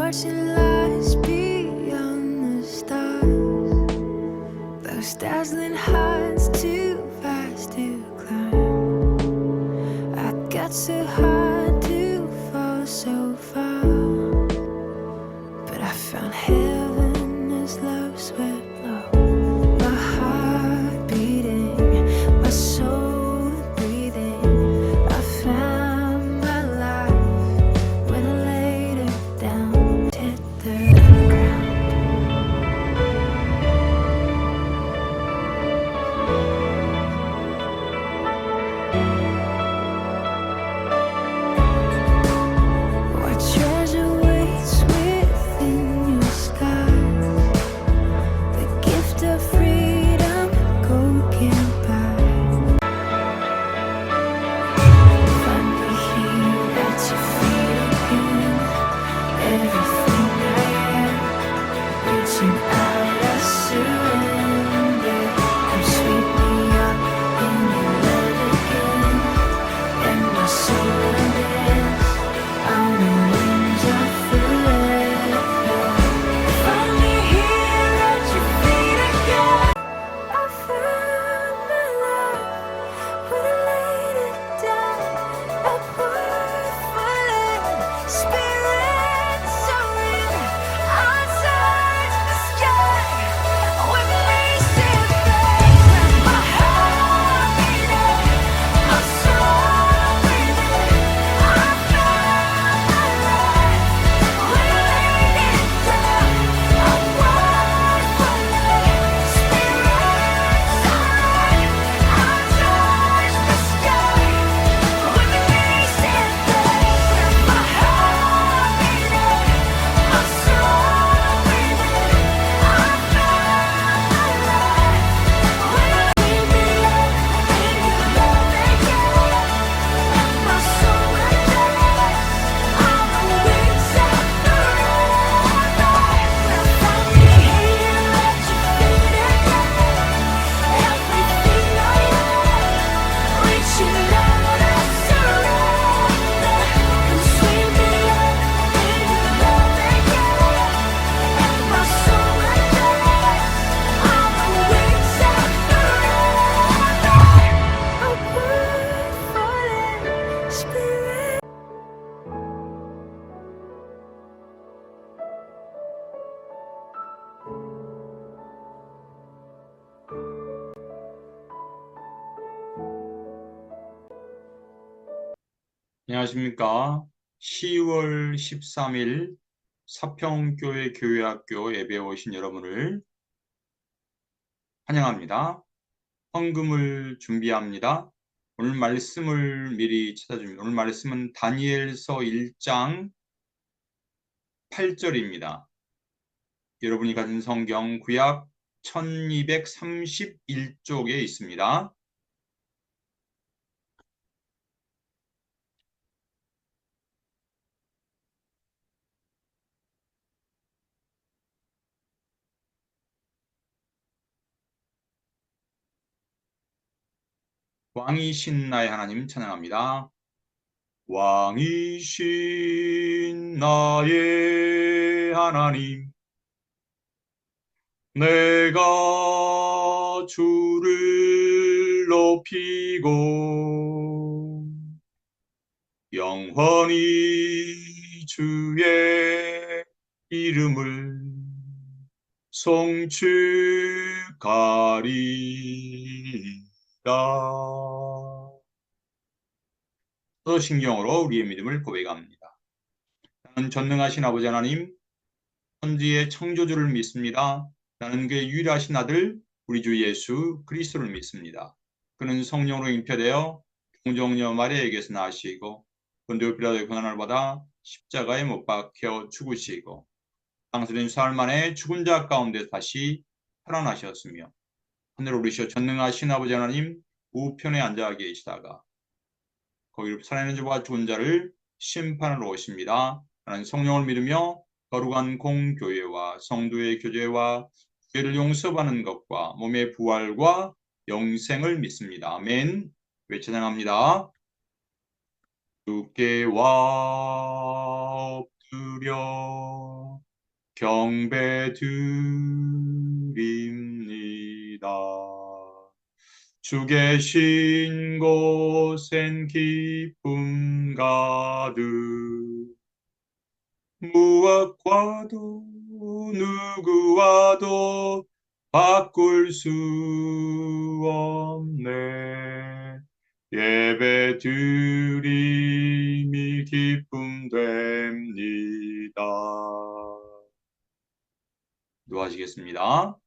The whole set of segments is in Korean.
watching lights beyond the stars, those dazzling heights too fast to climb. I got so hard to fall so far, but I found heaven as love swept low. My heart beating, my soul breathing. I found my life when I laid it down, hit the ground. What treasure waits within your skies? The gift of freedom, gold can't buy. Find me here at your feet again. Everything I am, reaching out, I surrender. Come sweep me up in your love again, and my soul will dance on the wings of forever. Find me here at your feet again. I found my life when I laid it down. A word for land, spirit soaring. I touch the sky with me, see face. My heart beating, my soul breathing. I found my life when I laid it down. A word for land, spirit soaring. I touch the sky with me, see face. My heart beating, my soul breathing. I found my life when I laid me up in your love again, and my soul will dance on the wings of forever. Find me here at your feet again. Everything I am, reaching out, I surrender. Come sweep me up in your love again, and my soul will dance on the wings of forever. A word for land, spirit. 안녕하십니까. 10월 13일 사평교회 교회학교 예배에 오신 여러분을 환영합니다. 헌금을 준비합니다. 오늘 말씀을 미리 찾아줍니다. 오늘 말씀은 다니엘서 1장 8절입니다. 여러분이 가진 성경 구약 1231쪽에 있습니다. 왕이신 나의 하나님 찬양합니다. 왕이신 나의 하나님, 내가 주를 높이고 영원히 주의 이름을 송축하리라. 신경으로 우리의 믿음을 고백합니다. 나는 전능하신 아버지 하나님, 천지의 창조주를 믿습니다. 나는 그의 유일하신 아들 우리 주 예수 그리스도를 믿습니다. 그는 성령으로 잉태되어 동정녀 마리아에게서 나시고 본디오 빌라도의 고난을 받아 십자가에 못 박혀 죽으시고 장사된 사흘 만에 죽은 자 가운데 다시 살아나셨으며 하늘 오르셔 전능하신 아버지 하나님 우편에 앉아 계시다가 거기로 살아있는 자와 죽은 자를 심판하러 오십니다. 나는 성령을 믿으며 거룩한 공교회와 성도의 교제와 죄를 용서받는 것과 몸의 부활과 영생을 믿습니다. 아멘. 외쳐장합니다. 주께 와 드려 경배드립니다. 주 계신 곳엔 기쁨 가득 무엇과도 누구와도 바꿀 수 없네. 예배 드림이 기쁨 됩니다. 기도하시겠습니다.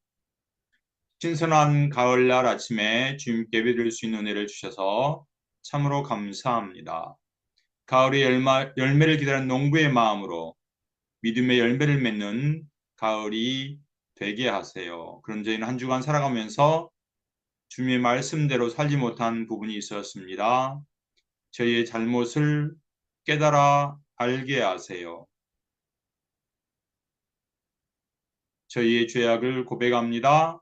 신선한 가을날 아침에 주님께 예배드릴 수 있는 은혜를 주셔서 참으로 감사합니다. 가을의 열매를 기다리는 농부의 마음으로 믿음의 열매를 맺는 가을이 되게 하세요. 그런 저희는 한 주간 살아가면서 주님의 말씀대로 살지 못한 부분이 있었습니다. 저희의 잘못을 깨달아 알게 하세요. 저희의 죄악을 고백합니다.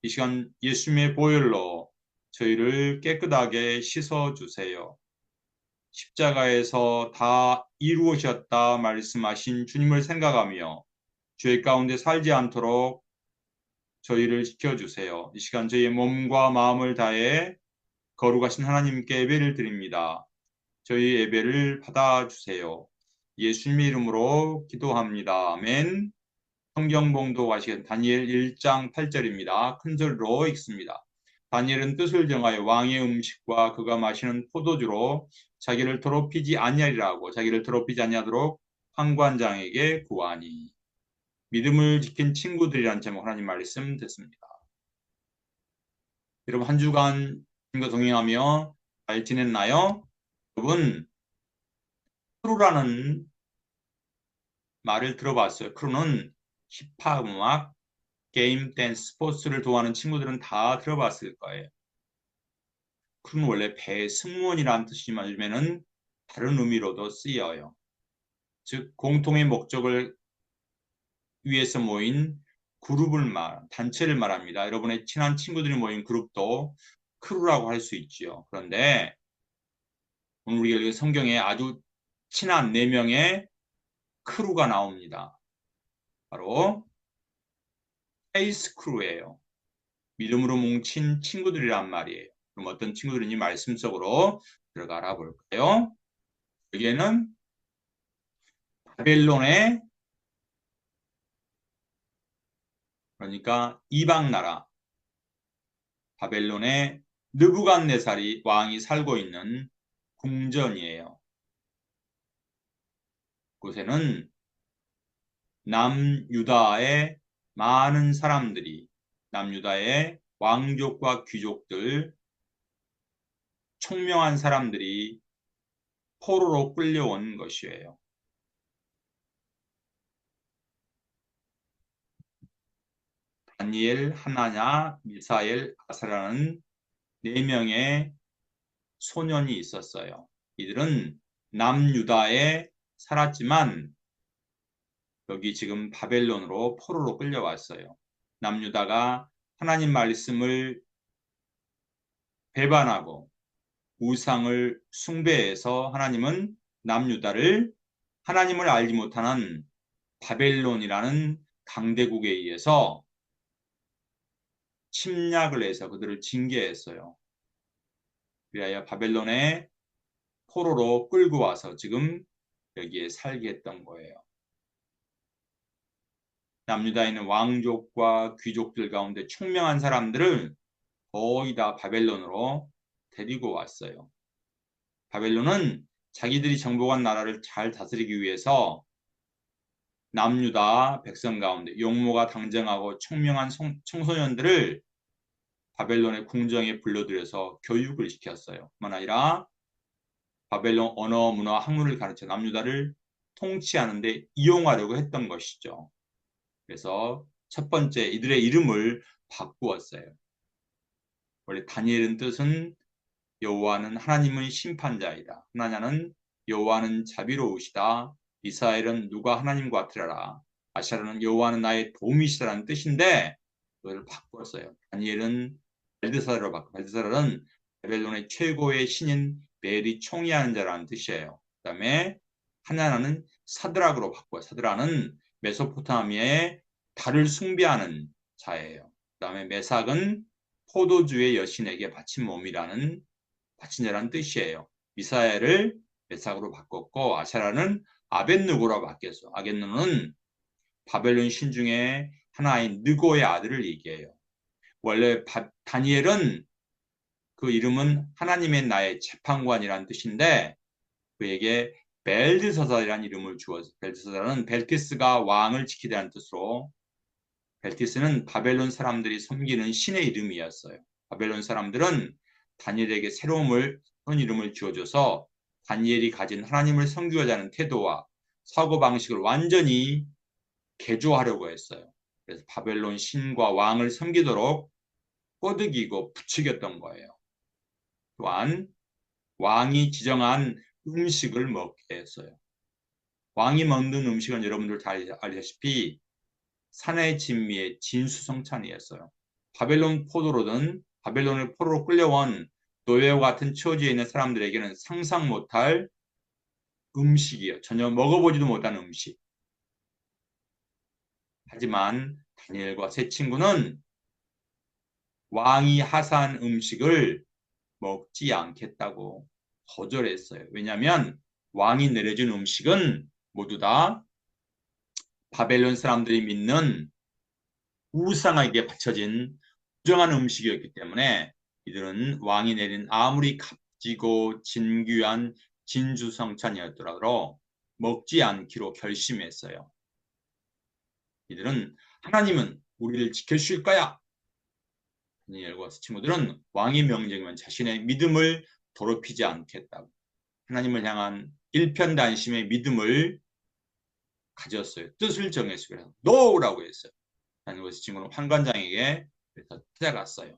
이 시간 예수님의 보혈로 저희를 깨끗하게 씻어주세요. 십자가에서 다 이루어졌다 말씀하신 주님을 생각하며 죄 가운데 살지 않도록 저희를 지켜주세요. 이 시간 저희의 몸과 마음을 다해 거룩하신 하나님께 예배를 드립니다. 저희 예배를 받아주세요. 예수님의 이름으로 기도합니다. 아멘. 성경 봉독하시는 다니엘 1장 8절입니다. 큰 소리로 읽습니다. 다니엘은 뜻을 정하여 왕의 음식과 그가 마시는 포도주로 자기를 더럽히지 아니하리라고 자기를 더럽히지 아니하도록 판관장에게 구하니. 믿음을 지킨 친구들이란 제목 하나님 말씀 듣습니다. 여러분 한 주간 주님과 동행하며 잘 지냈나요? 여러분 크루라는 말을 들어봤어요. 크루는 힙합 음악, 게임, 댄스, 스포츠를 좋아하는 친구들은 다 들어봤을 거예요. 크루는 원래 배승무원이라는 뜻이지만 요즘에는 다른 의미로도 쓰여요. 즉 공통의 목적을 위해서 모인 단체를 말합니다. 여러분의 친한 친구들이 모인 그룹도 크루라고 할 수 있지요. 그런데 오늘 우리가 읽은 성경에 아주 친한 4명의 크루가 나옵니다. 바로 페이스 크루예요. 믿음으로 뭉친 친구들이란 말이에요. 그럼 어떤 친구들인지 말씀 속으로 들어가 알아볼까요? 여기에는 바벨론의 그러니까 이방 나라 바벨론의 느부갓네살이 왕이 살고 있는 궁전이에요. 그곳에는 남유다의 많은 사람들이 남유다의 왕족과 귀족들 총명한 사람들이 포로로 끌려온 것이에요. 다니엘, 하나냐, 미사엘, 아사라는 4명의 소년이 있었어요. 이들은 남유다에 살았지만 여기 지금 바벨론으로 포로로 끌려왔어요. 남유다가 하나님 말씀을 배반하고 우상을 숭배해서 하나님은 남유다를 하나님을 알지 못하는 바벨론이라는 강대국에 의해서 침략을 해서 그들을 징계했어요. 그리하여 바벨론의 포로로 끌고 와서 지금 여기에 살게 했던 거예요. 남유다에 있는 왕족과 귀족들 가운데 총명한 사람들을 거의 다 바벨론으로 데리고 왔어요. 바벨론은 자기들이 정복한 나라를 잘 다스리기 위해서 남유다 백성 가운데 용모가 당정하고 총명한 청소년들을 바벨론의 궁정에 불러들여서 교육을 시켰어요. 뿐만 아니라 바벨론 언어, 문화, 학문을 가르쳐 남유다를 통치하는데 이용하려고 했던 것이죠. 그래서 첫 번째 이들의 이름을 바꾸었어요. 원래 다니엘은 뜻은 여호와는 하나님의 심판자이다. 하나냐는 여호와는 자비로우시다. 미사엘은 누가 하나님과 같으리라. 아샤라는 여호와는 나의 도움이시다라는 뜻인데 그걸 바꿨어요. 다니엘은 벨드사르로 바꿔. 벨드사르는 바벨론의 최고의 신인 벨이 총리하는 자라는 뜻이에요. 그 다음에 하나는 사드락으로 바꿔요. 사드락은 메소포타미아의 달을 숭배하는 자예요. 그 다음에 메삭은 포도주의 여신에게 바친 몸이라는 바친 자라는 뜻이에요. 미사엘을 메삭으로 바꿨고 아세라는 아벳느고로 바뀌었어. 아벳느고는 바벨론 신 중에 하나인 느고의 아들을 얘기해요. 원래 다니엘은 그 이름은 하나님의 나의 재판관이라는 뜻인데 그에게 벨드서살이라는 이름을 주어서 벨드서살은 벨티스가 왕을 지키다는 뜻으로 벨티스는 바벨론 사람들이 섬기는 신의 이름이었어요. 바벨론 사람들은 다니엘에게 새로운 이름을 지어줘서 다니엘이 가진 하나님을 섬기고자 하는 태도와 사고방식을 완전히 개조하려고 했어요. 그래서 바벨론 신과 왕을 섬기도록 꼬드기고 부추겼던 거예요. 또한 왕이 지정한 음식을 먹게 했어요. 왕이 먹는 음식은 여러분들 다 알다시피 산의 진미의 진수성찬이었어요. 바벨론 포도로든 바벨론을 포로로 끌려온 노예와 같은 처지에 있는 사람들에게는 상상 못할 음식이에요. 전혀 먹어보지도 못한 음식. 하지만 다니엘과 세 친구는 왕이 하사한 음식을 먹지 않겠다고 거절했어요. 왜냐하면 왕이 내려준 음식은 모두 다 바벨론 사람들이 믿는 우상에게 바쳐진 부정한 음식이었기 때문에 이들은 왕이 내린 아무리 값지고 진귀한 진주성찬이었더라도 먹지 않기로 결심했어요. 이들은 하나님은 우리를 지켜주실 거야. 다니엘과 친구들은 왕의 명령이면 자신의 믿음을 더럽히지 않겠다고 하나님을 향한 일편단심의 믿음을 가졌어요. 뜻을 정했어요. 그래서 노라고 했어요. 다니엘과 친구는 환관장에게 그래서 찾아갔어요.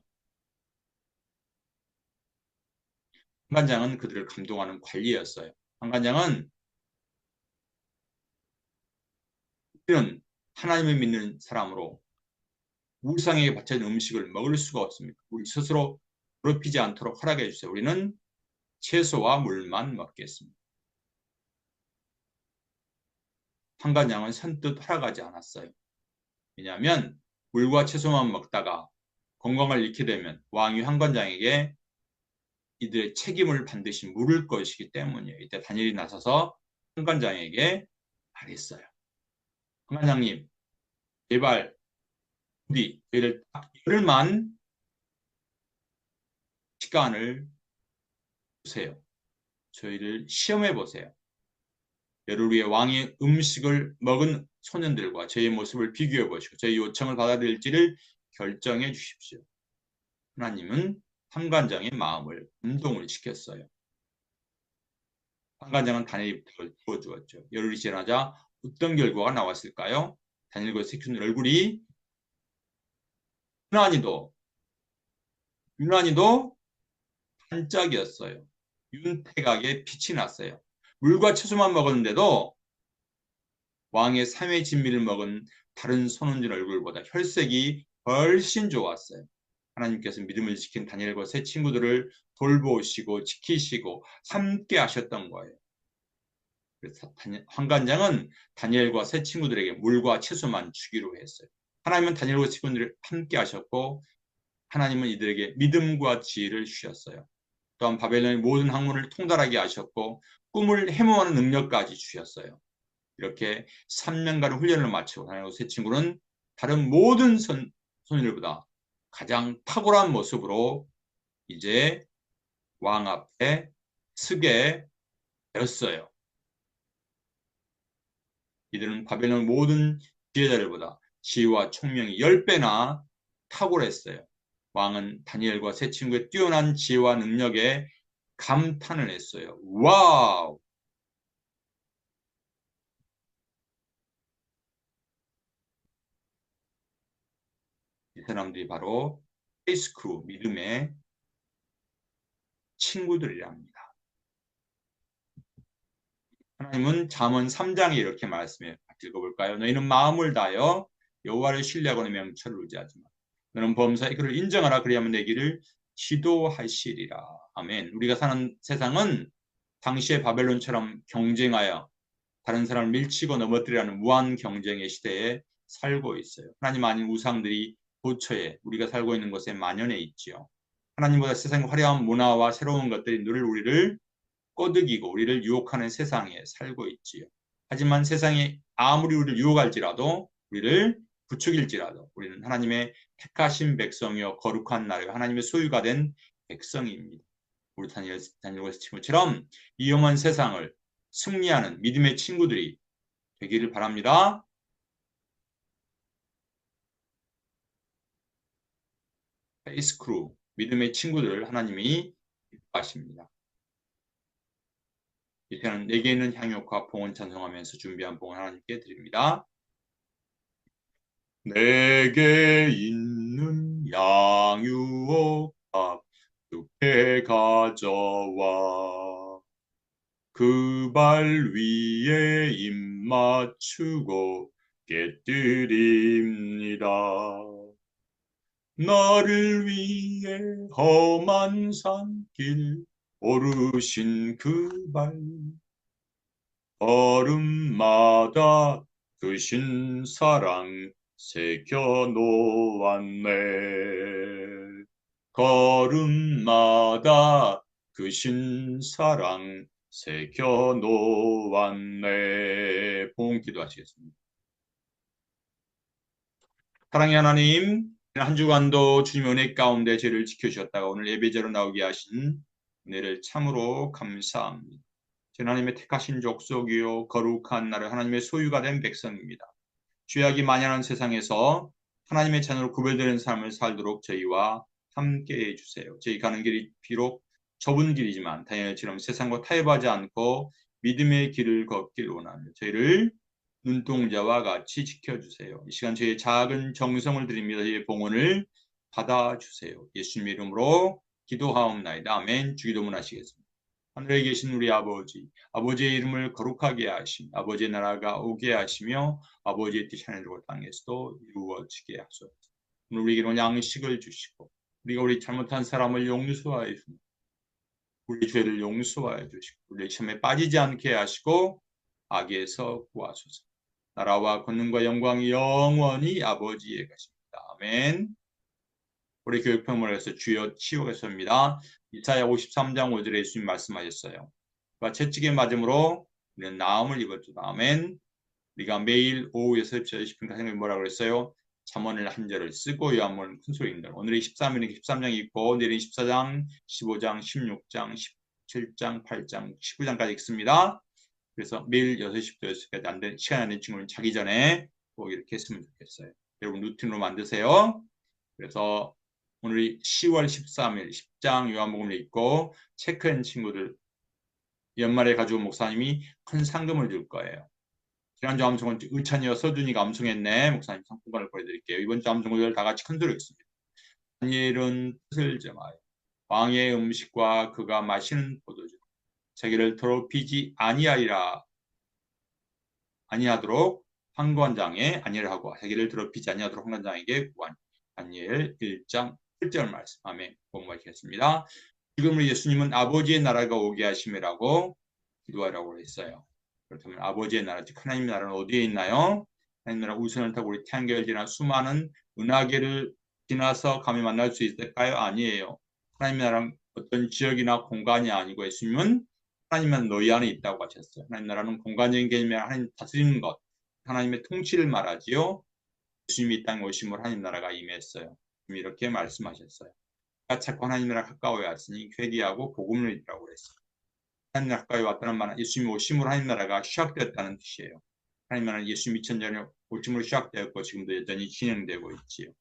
환관장은 그들을 감동하는 관리였어요. 환관장은 우리는 하나님을 믿는 사람으로 우상에게 바쳐진 음식을 먹을 수가 없습니다. 우리 스스로 더럽히지 않도록 허락해 주세요. 우리는 채소와 물만 먹겠습니다. 환관장은 선뜻 허락하지 않았어요. 왜냐하면 물과 채소만 먹다가 건강을 잃게 되면 왕이 환관장에게 이들의 책임을 반드시 물을 것이기 때문이에요. 이때 다니엘이 나서서 환관장에게 말했어요. 환관장님, 제발 우리 저희를 딱 열흘만 시간을 주세요. 저희를 시험해 보세요. 열흘 후에 왕의 음식을 먹은 소년들과 저희의 모습을 비교해 보시고 저희 요청을 받아들일지를 결정해 주십시오. 하나님은 환관장의 마음을 감동을 시켰어요. 환관장은 다니엘이 부어주었죠. 열흘이 지나자 어떤 결과가 나왔을까요? 다니엘과 세균 얼굴이 유난히도 반짝이었어요. 윤택하게 빛이 났어요. 물과 채소만 먹었는데도 왕의 3회 진미를 먹은 다른 선원들 얼굴보다 혈색이 훨씬 좋았어요. 하나님께서 믿음을 지킨 다니엘과 세 친구들을 돌보시고 지키시고 함께 하셨던 거예요. 그래서 환관장은 다니엘과 세 친구들에게 물과 채소만 주기로 했어요. 하나님은 다니엘과 친구들을 함께 하셨고 하나님은 이들에게 믿음과 지혜를 주셨어요. 또한 바벨론의 모든 학문을 통달하게 하셨고 꿈을 해몽하는 능력까지 주셨어요. 이렇게 3년간의 훈련을 마치고 다니엘과 세 친구는 다른 모든 선율보다 가장 탁월한 모습으로 이제 왕 앞에 서게 되었어요. 이들은 바벨론 모든 지혜자들보다 지혜와 총명이 10배나 탁월했어요. 왕은 다니엘과 세 친구의 뛰어난 지혜와 능력에 감탄을 했어요. 와우! 이 사람들이 바로 페이스크루, 믿음의 친구들이랍니다. 하나님은 잠언 3장에 이렇게 말씀해요. 읽어볼까요? 너희는 마음을 다하여 여호와를 신뢰하고 명철을 의지하지 마. 너는 범사의 그를 인정하라. 그리하면 내 길을 지도하시리라. 아멘. 우리가 사는 세상은 당시의 바벨론처럼 경쟁하여 다른 사람을 밀치고 넘어뜨리라는 무한 경쟁의 시대에 살고 있어요. 하나님 아닌 우상들이 도처에 우리가 살고 있는 곳에 만연해 있지요. 하나님보다 세상의 화려한 문화와 새로운 것들이 늘 우리를 꼬드기고 우리를 유혹하는 세상에 살고 있지요. 하지만 세상이 아무리 우리를 유혹할지라도 우리를 부추길지라도 우리는 하나님의 택하신 백성이요 거룩한 나라가 하나님의 소유가 된 백성입니다. 우리 다니엘의 친구처럼 이 영원 세상을 승리하는 믿음의 친구들이 되기를 바랍니다. 페이스 크루, 믿음의 친구들을 하나님이 기뻐하십니다. 이때는 내게 있는 향유와 봉헌 찬송하면서 준비한 봉헌 하나님께 드립니다. 내게 있는 양유와 두께 가져와 그 발 위에 입 맞추고 깨뜨립니다. 나를 위해 험한 산길 오르신 그 발 걸음마다 크신 사랑 새겨 놓았네. 걸음마다 크신 사랑 새겨 놓았네. 봉 기도하시겠습니다. 사랑의 하나님, 한 주간도 주님 은혜 가운데 저희를 지켜주셨다가 오늘 예배자로 나오게 하신 은혜를 참으로 감사합니다. 하나님의 택하신 족속이요 거룩한 나라 하나님의 소유가 된 백성입니다. 죄악이 만연한 세상에서 하나님의 자녀로 구별되는 삶을 살도록 저희와 함께 해주세요. 저희 가는 길이 비록 좁은 길이지만 다니엘처럼 세상과 타협하지 않고 믿음의 길을 걷길 원하며 저희를 눈동자와 같이 지켜주세요. 이 시간 저희의 작은 정성을 드립니다. 저희의 봉헌을 받아주세요. 예수님 이름으로 기도하옵나이다. 아멘. 주기도문 하시겠습니다. 하늘에 계신 우리 아버지, 아버지의 이름을 거룩하게 하심, 아버지의 나라가 오게 하시며 아버지의 뜻이 하늘과 땅에서도 이루어지게 하소서. 오늘 우리에게 양식을 주시고 우리가 우리 잘못한 사람을 용서하여 주시고 우리 죄를 용서하여 주시고 우리 시험에 빠지지 않게 하시고 악에서 구하소서. 나라와 권능과 영광이 영원히 아버지의 것입니다. 아멘. 우리 교육평문에서 주여 치우겠습니다. 이사야 53장 5절에 예수님 말씀하셨어요. 채찍에 맞음으로 우리는 나음을 입었다. 아멘. 우리가 매일 오후 6시 20분까지 생각이 뭐라고 그랬어요? 잠언을 한 절을 쓰고 요한복음 큰 소리입니다. 오늘이 13일에 13장이 있고 내일이 14장, 15장, 16장, 17장, 8장, 19장까지 읽습니다. 그래서 매일 6시부터 6시까지 안 된 시간 안 된 친구는 자기 전에 꼭 이렇게 했으면 좋겠어요. 여러분 루틴으로 만드세요. 그래서 오늘이 10월 13일 10장 요한복음을 읽고 체크한 친구들 연말에 가지고 목사님이 큰 상금을 줄 거예요. 지난주 암송은 의찬이와 서준이가 암송했네. 목사님 상품권을 보여드릴게요. 이번 주 암송을 다 같이 큰 소리로 읽습니다. 다니엘은 뜻을 정하여 왕의 음식과 그가 마시는 포도주 자기를 더럽히지 아니하도록 환관장에 아니를 하고 자기를 더럽히지 아니하도록 환관장에게 구하니 다니엘 1장 7절 말씀. 아멘. 공부하시겠습니다. 지금 우리 예수님은 아버지의 나라가 오게 하심이라고 기도하라고 했어요. 그렇다면 아버지의 나라, 즉 하나님의 나라는 어디에 있나요? 하나님 나라 우선을 타고 우리 태양계를 지나 수많은 은하계를 지나서 감히 만날 수 있을까요? 아니에요. 하나님의 나라는 어떤 지역이나 공간이 아니고 예수님은 하나님은 너희 안에 있다고 하셨어요. 하나님 나라는 공간적인 개념이 아니라 하나님 다스리는 것, 하나님의 통치를 말하지요. 예수님이 이 땅에 오심으로 하나님 나라가 임했어요. 이렇게 말씀하셨어요. 자꾸 하나님 나라 가까워야 했으니 회개하고 복음을 믿으라고 그랬어요. 하나님 나라 가까이 왔다는 말은 예수님이 오심으로 하나님 나라가 시작되었다는 뜻이에요. 하나님 나라는 예수님 2000년에 오심으로 시작되었고 지금도 여전히 진행되고 있지요.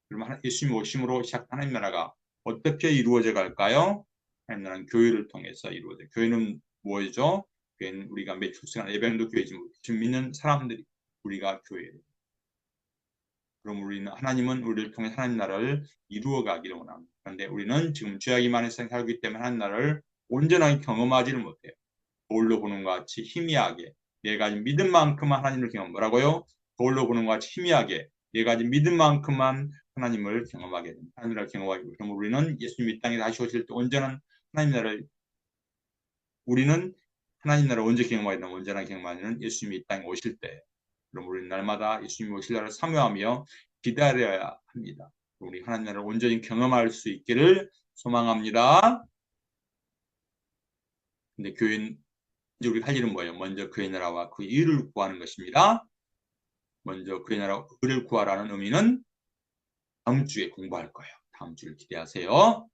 그러면 예수님 오심으로 시작한 하나님 나라가 어떻게 이루어져 갈까요? 하나님 나라는 교회를 통해서 이루어져요. 교회는 뭐죠? 교회는 우리가 매출 시간 예배도 교회지 지금 믿는 사람들이 우리가 교회예요. 그럼 우리는 하나님은 우리를 통해 하나님 나라를 이루어가기를 원합니다. 그런데 우리는 지금 죄악이 많은 세상에 살기 때문에 하나님 나라를 온전하게 경험하지를 못해요. 거울로 보는 것 같이 희미하게 내가 가진 믿음만큼만 하나님을 경험 뭐라고요? 거울로 보는 것 같이 희미하게 내가 가진 믿음만큼만 하나님을 경험하게 됩니다. 하나님 나라를 경험하게 됩니다. 그럼 우리는 예수님이 이 땅에 다시 오실 때 온전한 하나님 나라를 우리는 하나님 나라 언제 경험하겠나? 언제나 경험하는 예수님이 이 땅에 오실 때. 그럼 우리 날마다 예수님이 오실 날을 사모하며 기다려야 합니다. 우리 하나님 나라를 온전히 경험할 수 있기를 소망합니다. 근데 교인 이제 우리가 할 일은 뭐예요? 먼저 그의 나라와 그 의를 구하는 것입니다. 먼저 그의 나라와 의를 구하라는 의미는 다음 주에 공부할 거예요. 다음 주를 기대하세요.